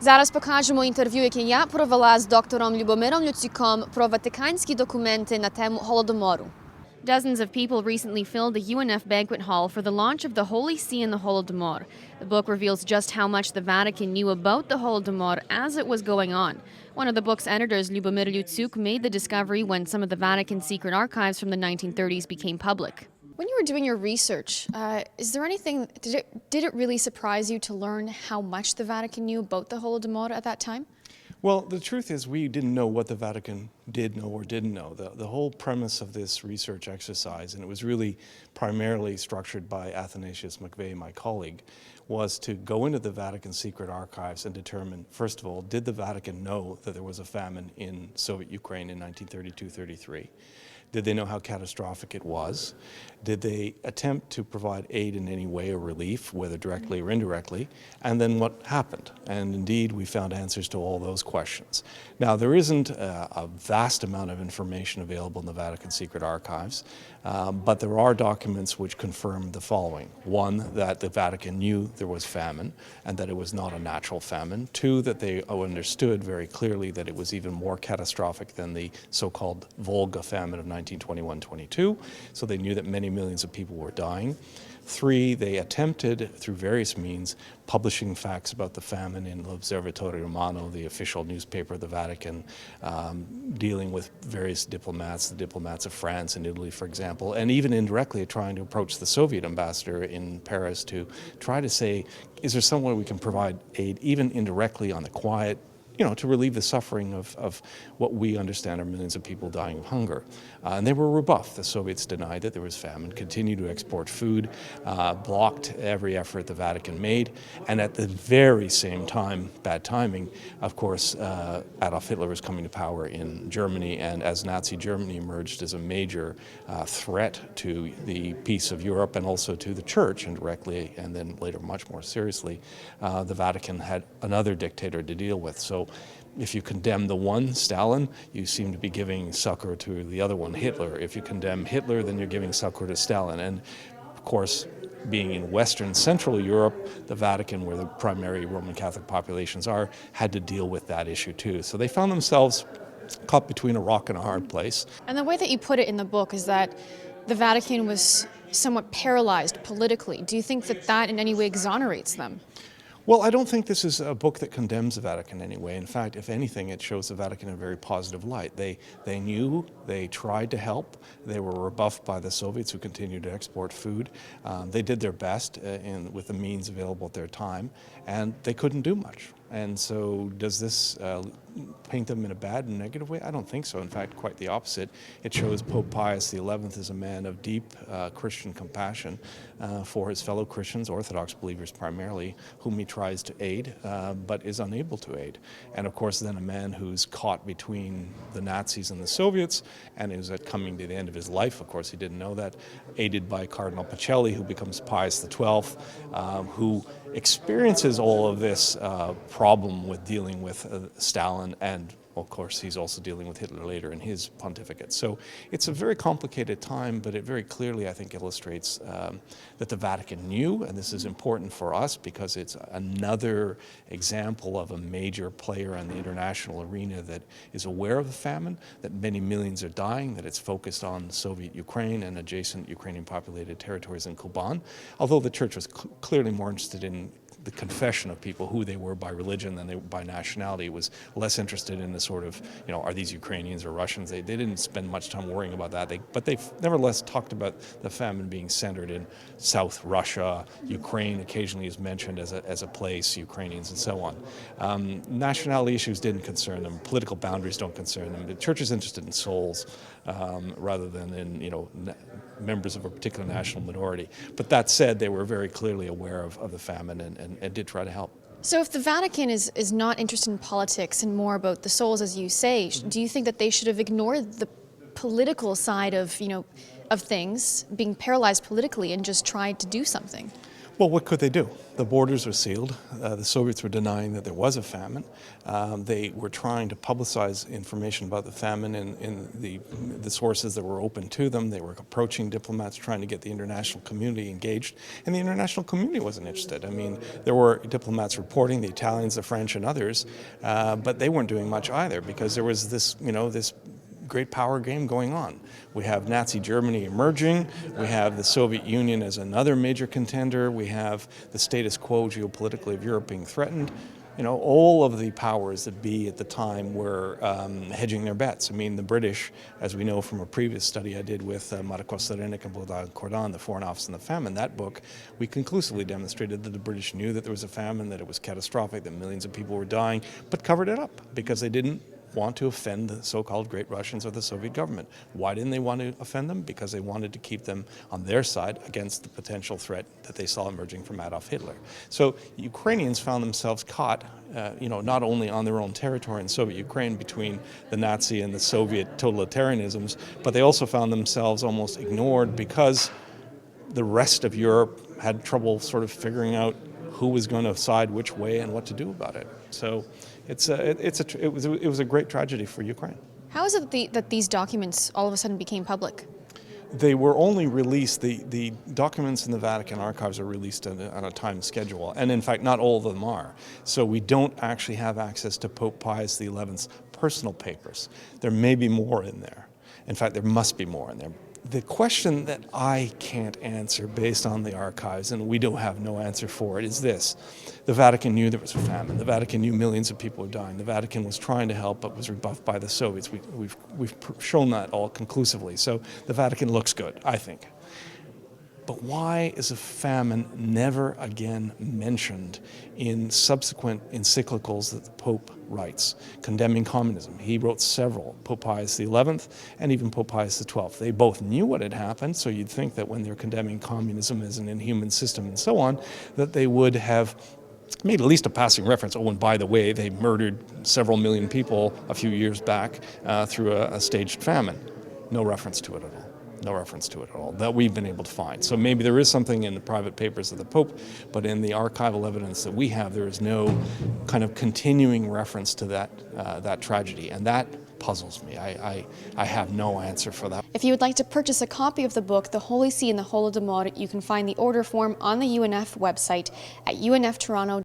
Зараз покажемо інтерв'ю, яке я провела з доктором Любомиром Люцюком про ватиканські документи на тему Голодомору. Dozens of people recently filled the UNF banquet hall for the launch of the Holy See and the Holodomor. The book reveals just how much the Vatican knew about the Holodomor as it was going on. One of the book's editors, Любомир Люцюк, made the discovery when some of the Vatican's secret archives from the 1930s became public. When you were doing your research, is there anything, did it really surprise you to learn how much the Vatican knew about the Holodomor at that time? Well, the truth is we didn't know what the Vatican did know or didn't know. The whole premise of this research exercise, and it was really primarily structured by Athanasius McVeigh, my colleague, was to go into the Vatican secret archives and determine, first of all, did the Vatican know that there was a famine in Soviet Ukraine in 1932-33? Did they know how catastrophic it was? Did they attempt to provide aid in any way or relief, whether directly or indirectly? And then what happened? And indeed, we found answers to all those questions. Now, there isn't a vast amount of information available in the Vatican secret archives, but there are documents which confirm the following. One, that the Vatican knew there was famine and that it was not a natural famine. Two, that they understood very clearly that it was even more catastrophic than the so-called Volga famine of 1921-22, so they knew that many millions of people were dying. Three, they attempted, through various means, publishing facts about the famine in L'Osservatore Romano, the official newspaper of the Vatican, dealing with various diplomats, the diplomats of France and Italy, for example, and even indirectly trying to approach the Soviet ambassador in Paris to try to say, is there some way we can provide aid, even indirectly on the quiet, to relieve the suffering of what we understand are millions of people dying of hunger. And they were rebuffed. The Soviets denied that there was famine, continued to export food, blocked every effort the Vatican made, and at the very same time, bad timing, of course, Adolf Hitler was coming to power in Germany, and as Nazi Germany emerged as a major threat to the peace of Europe and also to the Church indirectly, and then later much more seriously, the Vatican had another dictator to deal with. So if you condemn the one, Stalin, you seem to be giving succor to the other one, Hitler. If you condemn Hitler, then you're giving succor to Stalin. And of course, being in Western Central Europe, the Vatican, where the primary Roman Catholic populations are, had to deal with that issue too. So they found themselves caught between a rock and a hard place. And the way that you put it in the book is that the Vatican was somewhat paralyzed politically. Do you think that that in any way exonerates them? Well, I don't think this is a book that condemns the Vatican in any way. In fact, if anything, it shows the Vatican in a very positive light. They knew, they tried to help, they were rebuffed by the Soviets who continued to export food. They did their best with the means available at their time, and they couldn't do much. And so does this paint them in a bad and negative way? I don't think so. In fact, quite the opposite. It shows Pope Pius XI as a man of deep Christian compassion for his fellow Christians, Orthodox believers primarily, whom he tries to aid, but is unable to aid. And of course, then a man who's caught between the Nazis and the Soviets, and is coming to the end of his life, of course he didn't know that, aided by Cardinal Pacelli, who becomes Pius XII, who experiences all of this problem with dealing with Stalin, and of course he's also dealing with Hitler later in his pontificate. So it's a very complicated time, but it very clearly, I think, illustrates that the Vatican knew, and this is important for us because it's another example of a major player in the international arena that is aware of the famine, that many millions are dying, that it's focused on Soviet Ukraine and adjacent Ukrainian populated territories in Kuban, although the Church was clearly more interested in the confession of people, who they were by religion than they were by nationality. It was less interested in the sort of, are these Ukrainians or Russians? They didn't spend much time worrying about that. But they nevertheless talked about the famine being centered in South Russia. Ukraine occasionally is mentioned as a place, Ukrainians and so on. Nationality issues didn't concern them. Political boundaries don't concern them. The Church is interested in souls rather than in, members of a particular national minority. But that said, they were very clearly aware of the famine and did try to help. So if the Vatican is not interested in politics and more about the souls, as you say, do you think that they should have ignored the political side of things, being paralyzed politically, and just tried to do something? Well, what could they do? The borders were sealed. The Soviets were denying that there was a famine. They were trying to publicize information about the famine in the sources that were open to them. They were approaching diplomats, trying to get the international community engaged, and the international community wasn't interested. I mean, there were diplomats reporting, the Italians, the French, and others, but they weren't doing much either because there was this, this great power game going on. We have Nazi Germany emerging, we have the Soviet Union as another major contender, we have the status quo geopolitically of Europe being threatened. All of the powers that be at the time were hedging their bets. I mean, the British, as we know from a previous study I did with Marek Kostarenek and Bogdan Kordan, the Foreign Office and the Famine, that book, we conclusively demonstrated that the British knew that there was a famine, that it was catastrophic, that millions of people were dying, but covered it up because they didn't want to offend the so-called Great Russians or the Soviet government. Why didn't they want to offend them? Because they wanted to keep them on their side against the potential threat that they saw emerging from Adolf Hitler. So Ukrainians found themselves caught, not only on their own territory in Soviet Ukraine between the Nazi and the Soviet totalitarianisms, but they also found themselves almost ignored because the rest of Europe had trouble sort of figuring out who was going to side which way and what to do about it. So it was a great tragedy for Ukraine. How is it that these documents all of a sudden became public? They were only released, the documents in the Vatican archives are released on a time schedule, and in fact not all of them are. So we don't actually have access to Pope Pius XI's personal papers. There may be more in there. In fact, there must be more in there. The question that I can't answer based on the archives, and we don't have no answer for it, is this. The Vatican knew there was a famine. The Vatican knew millions of people were dying. The Vatican was trying to help, but was rebuffed by the Soviets. We've shown that all conclusively. So the Vatican looks good, I think. But why is a famine never again mentioned in subsequent encyclicals that the Pope writes, condemning communism? He wrote several, Pope Pius XI and even Pope Pius XII. They both knew what had happened, so you'd think that when they're condemning communism as an inhuman system and so on, that they would have made at least a passing reference. Oh, and by the way, they murdered several million people a few years back through a staged famine. No reference to it at all. No reference to it at all that we've been able to find. So maybe there is something in the private papers of the Pope, but in the archival evidence that we have, there is no kind of continuing reference to that tragedy, and that puzzles me. I have no answer for that. If you would like to purchase a copy of the book, The Holy See and the Holodomor, you can find the order form on the UNF website at unftoronto.com.